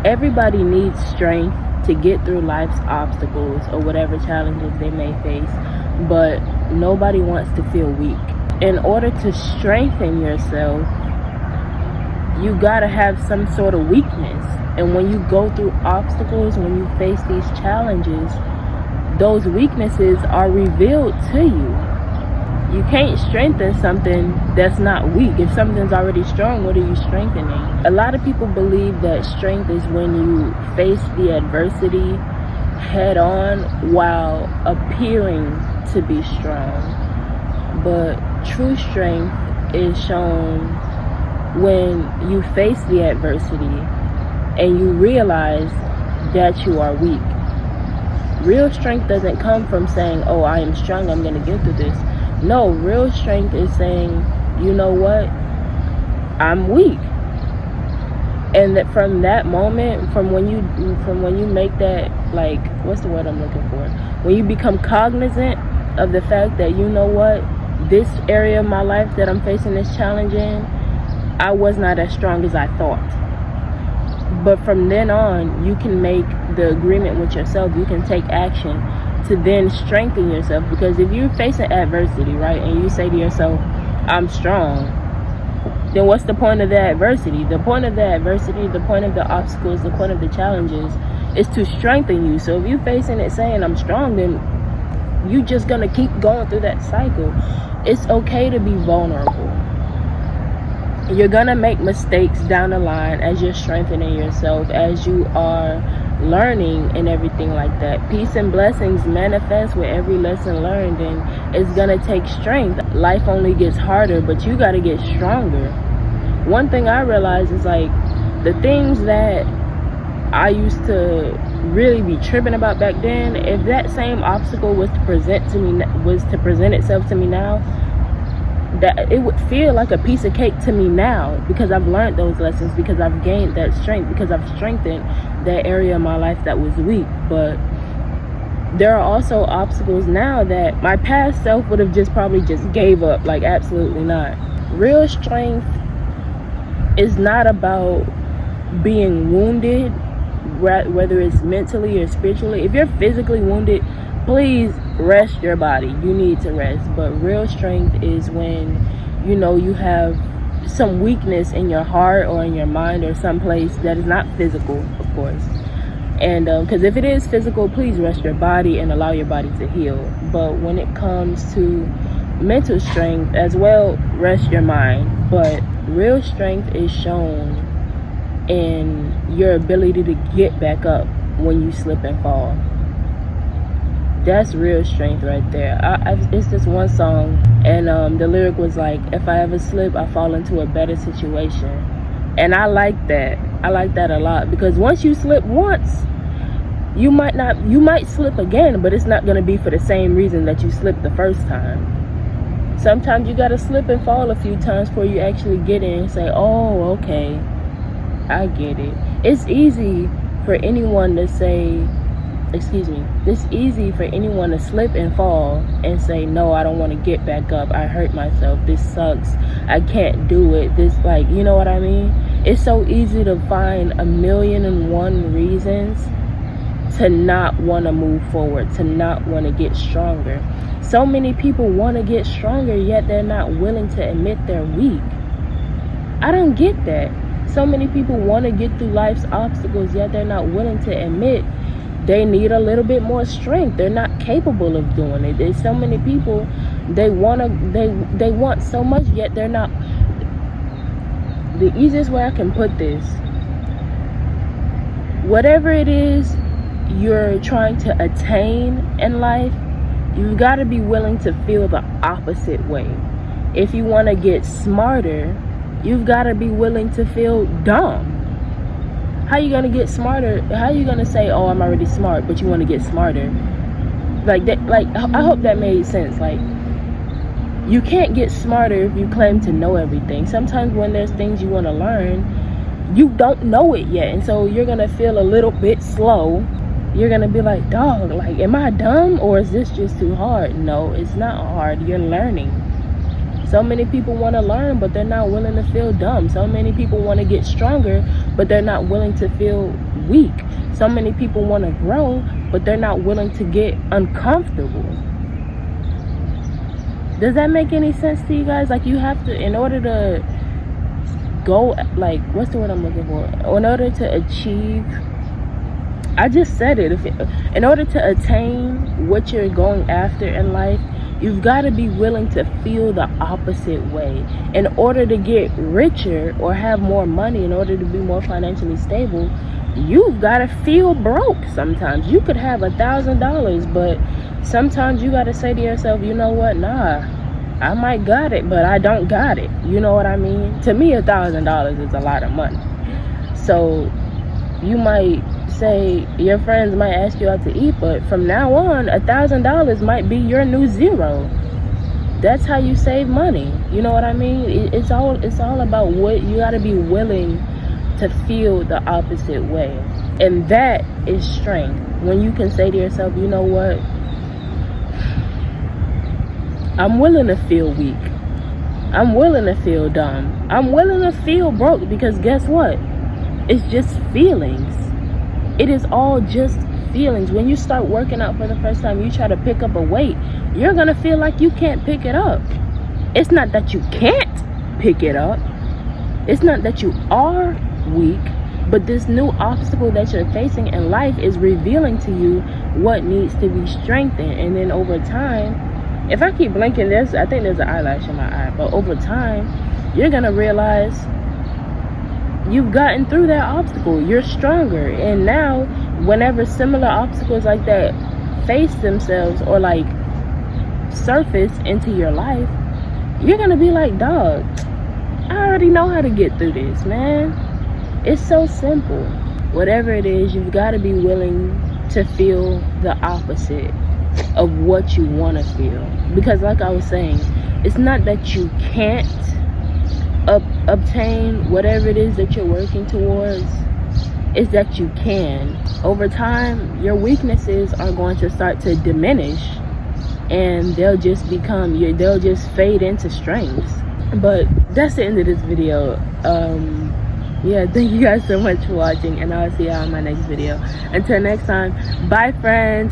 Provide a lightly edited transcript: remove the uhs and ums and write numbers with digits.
Everybody needs strength to get through life's obstacles or whatever challenges they may face, but nobody wants to feel weak. In order to strengthen yourself, you gotta have some sort of weakness. And when you go through obstacles, when you face these challenges, those weaknesses are revealed to you. You can't strengthen something that's not weak. If something's already strong, what are you strengthening? A lot of people believe that strength is when you face the adversity head on while appearing to be strong. But true strength is shown when you face the adversity and you realize that you are weak. Real strength doesn't come from saying, oh, I am strong, I'm going to get through this. No, real strength is saying, you know what, I'm weak. And that from that moment, from when you make that, like, what's the word I'm looking for? When you become cognizant of the fact that, you know what, this area of my life that I'm facing this challenge in, I was not as strong as I thought. But from then on, you can make the agreement with yourself. You can take action to then strengthen yourself. Because if you're facing adversity, right, and you say to yourself, I'm strong, then what's the point of the adversity? The point of the adversity, the point of the obstacles, the point of the challenges is to strengthen you. So if you're facing it saying I'm strong, then you're just going to keep going through that cycle. It's okay to be vulnerable. You're going to make mistakes down the line as you're strengthening yourself, as you are learning and everything like that. Peace and blessings manifest with every lesson learned, and it's going to take strength. Life only gets harder, but you got to get stronger. One thing I realized is, like, the things that I used to really be tripping about back then, if that same obstacle was to present itself to me now, that it would feel like a piece of cake to me now, because I've learned those lessons, because I've gained that strength, because I've strengthened that area of my life that was weak. But there are also obstacles now that my past self would have probably gave up. Like, absolutely not. Real strength is not about being wounded, whether it's mentally or spiritually. If you're physically wounded, please rest your body. You need to rest. But real strength is when, you know, you have some weakness in your heart or in your mind or someplace that is not physical, of course. And because if it is physical, please rest your body and allow your body to heal. But when it comes to mental strength as well, rest your mind. But real strength is shown in your ability to get back up when you slip and fall. That's real strength right there. It's just one song, and the lyric was like, if I ever slip, I fall into a better situation. And I like that. I like that a lot, because once you slip once, you might slip again, but it's not going to be for the same reason that you slipped the first time. Sometimes you got to slip and fall a few times before you actually get in and say, oh, okay, I get it. It's easy for anyone to say, it's easy for anyone to slip and fall and say, no, I don't want to get back up. I hurt myself. This sucks. I can't do it. This, like, you know what I mean? It's so easy to find 1,000,001 reasons to not want to move forward, to not want to get stronger. So many people want to get stronger, yet they're not willing to admit they're weak. I don't get that. So many people want to get through life's obstacles, yet they're not willing to admit they need a little bit more strength. They're not capable of doing it. There's so many people, they want so much, yet they're not. The easiest way I can put this, whatever it is you're trying to attain in life, you've got to be willing to feel the opposite way. If you want to get smarter, you've got to be willing to feel dumb. How you going to get smarter? How you going to say, oh, I'm already smart, but you want to get smarter? Like that, like, I hope that made sense. Like, you can't get smarter if you claim to know everything. Sometimes when there's things you want to learn, you don't know it yet. And so you're going to feel a little bit slow. You're going to be like, dog, like, am I dumb, or is this just too hard? No, it's not hard. You're learning. So many people want to learn, but they're not willing to feel dumb. So many people want to get stronger, but they're not willing to feel weak. So many people want to grow, but they're not willing to get uncomfortable. Does that make any sense to you guys? Like, you have to, in order to go, like, what's the word I'm looking for? In order to achieve, I just said it, in order to attain what you're going after in life, you've got to be willing to feel the opposite way. In order to get richer or have more money, in order to be more financially stable, you've got to feel broke sometimes. You could have $1,000, but sometimes you got to say to yourself, you know what, nah, I might got it, but I don't got it. You know what I mean? To me, $1,000 is a lot of money. So you might say, your friends might ask you out to eat, but from now on, $1,000 might be your new zero. That's how you save money. You know what I mean? It's all about what you got to be willing to feel the opposite way. And that is strength. When you can say to yourself, you know what, I'm willing to feel weak. I'm willing to feel dumb. I'm willing to feel broke, because guess what? It's just feelings. It is all just feelings. When you start working out for the first time, you try to pick up a weight, you're going to feel like you can't pick it up. It's not that you can't pick it up. It's not that you are weak, but this new obstacle that you're facing in life is revealing to you what needs to be strengthened. And then over time, if I keep blinking this, I think there's an eyelash in my eye, but over time, you're going to realize you've gotten through that obstacle. You're stronger. And now, whenever similar obstacles like that face themselves or like surface into your life, you're going to be like, dog, I already know how to get through this, man. It's so simple. Whatever it is, you've got to be willing to feel the opposite of what you want to feel. Because like I was saying, it's not that you can't obtain whatever it is that you're working towards. It's that you can. Over time, your weaknesses are going to start to diminish, and they'll just fade into strengths. But that's the end of this video. Yeah, thank you guys so much for watching, and I'll see y'all in my next video. Until next time, bye friends.